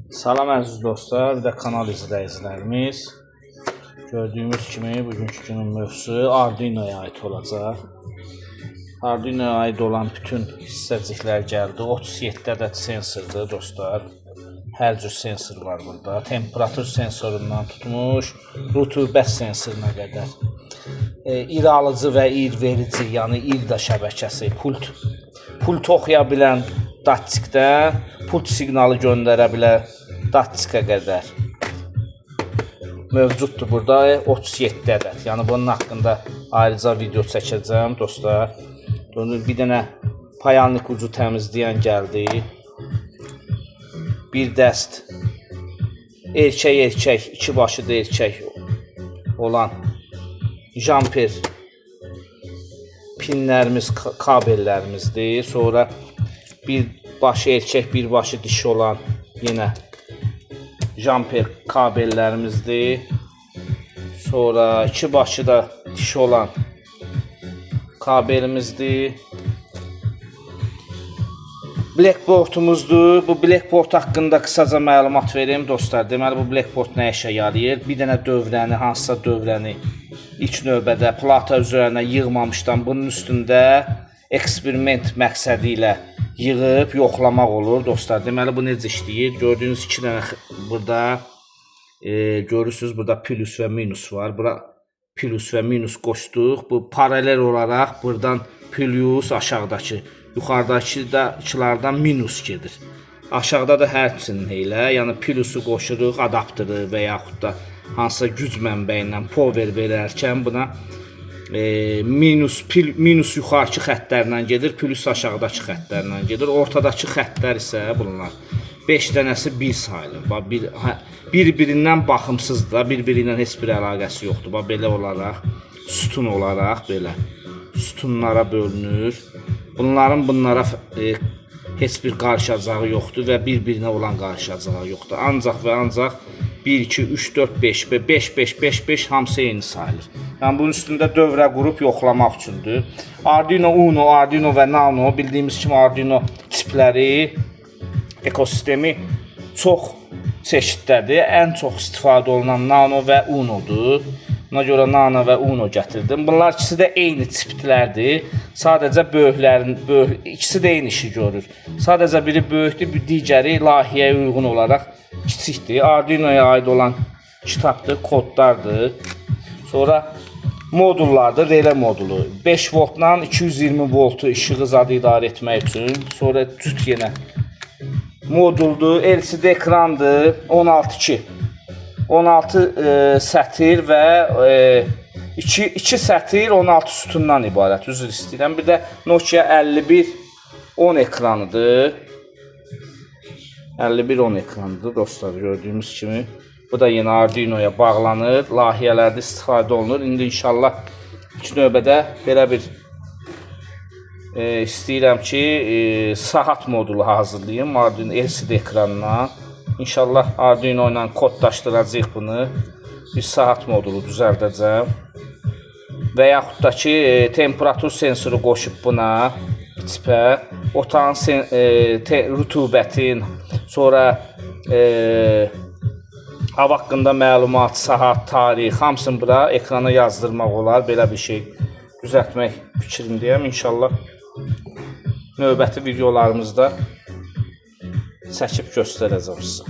Salam əziz dostlar, bir də kanal izləyicilərimiz. Gördüyümüz kimi bugünkü günün mövzusu Arduino'ya aid olacaq. Arduino'ya aid olan bütün hissəciklər gəldi. 37 ədəd sensordur dostlar. Hər cür sensor var burada. Temperatur sensorundan tutmuş, rutubət sensoruna qədər. İr alıcı və ir verici, yəni irda şəbəkəsi, pult oxuya bilən datçikdən pult siqnalı göndərə bilər datçikə qədər mövcuddur burada 37 ədəd. Yəni bunun haqqında ayrıca video çəkəcəm dostlar. Bir dənə payalnik ucu təmizləyən gəldi. Bir dəst erkək, iki başı da erkək olan jumper pinlərimiz, kabellərimizdir. Sonra bir başı erkək, bir başı dişi olan yenə jumper kabellərimizdir. Sonra iki başı da dişi olan kabelimizdir. Blackboardumuzdur. Bu blackboard haqqında qısaca məlumat verim dostlar. Deməli bu blackboard nə işə yarayır? Bir dənə dövrəni, hansısa dövrəni ilk növbədə plata üzərinə yığmamışdan bunun üstündə eksperiment məqsədi ilə yığıb yoxlamaq olur dostlar. Deməli bu necə işləyir? Gördüyünüz iki dənə burada görürsünüz, burada plus və minus var. Bura plus və minus qoşduq. Bu paralel olaraq buradan plus aşağıdakı, yuxarıdakılardan minus gedir. Aşağıda da həmçinin elə, yəni plusu qoşuruq adaptırı və yaxud da hansısa güc mənbəyindən power verərkən buna minus yuxarıki xəttlərlə gedir, plus aşağıdakı xəttlərlə gedir. Ortadakı xəttlər isə bunlar 5 dənəsi 1 sayılır. Bir-birindən baxımsızdır, bir-biri ilə heç bir əlaqəsi yoxdur. Belə olaraq, sütun olaraq belə sütunlara bölünür. Bunlara heç bir qarışacağı yoxdur və bir-birinə olan qarışacağı yoxdur. Ancaq və ancaq 1, 2, 3, 4, 5 və 5, 5, 5, 5 hamısı eyni sayılır. Yəni bunun üstündə dövrə qrup yoxlamaq üçündür. Arduino Uno, Arduino və Nano bildiyimiz kimi Arduino tipləri, ekosistemi çox çeşidlədir. Ən çox istifadə olunan Nano və Uno'dur. Buna görə Nano və Uno gətirdim. Bunlar ikisi də eyni tiplərdir. Sadəcə ikisi də eyni işi görür. Sadəcə biri böyükdür, bir digəri layihəyə uyğun olaraq kiçikdir. Arduino'ya aid olan kitabdır, kodlardır. Sonra modullardır, relay modulu. 5 voltdan 220 voltu işığı zadı idarə etmək üçün. Sonra cüt yenə moduldur, LCD ekrandır, 16 sətir və 2 sətir 16 sütundan ibarət, üzr istəyirəm. Bir də Nokia 5110 ekranıdır. 5110 ekranıdır dostlar, gördüyümüz kimi. Bu da yenə Arduino'ya bağlanır, layihələrdə istifadə olunur. İndi inşallah ilk növbədə belə bir istəyirəm ki, saat modulu hazırlayayım Arduino LCD ekranına. İnşallah Arduino ilə kodlaşdıracaq bunu. Bir saat modulu düzəldəcəm. Və yaxud da ki, temperatur sensoru qoşub buna, tipə, otağın rutubətin, sonra hava haqqında məlumat, saat, tarix, hamısını bura ekrana yazdırmaq olar. Belə bir şey düzəltmək fikrimdəyəm. İnşallah növbəti videolarımızda çəkib göstərəcəm sizə.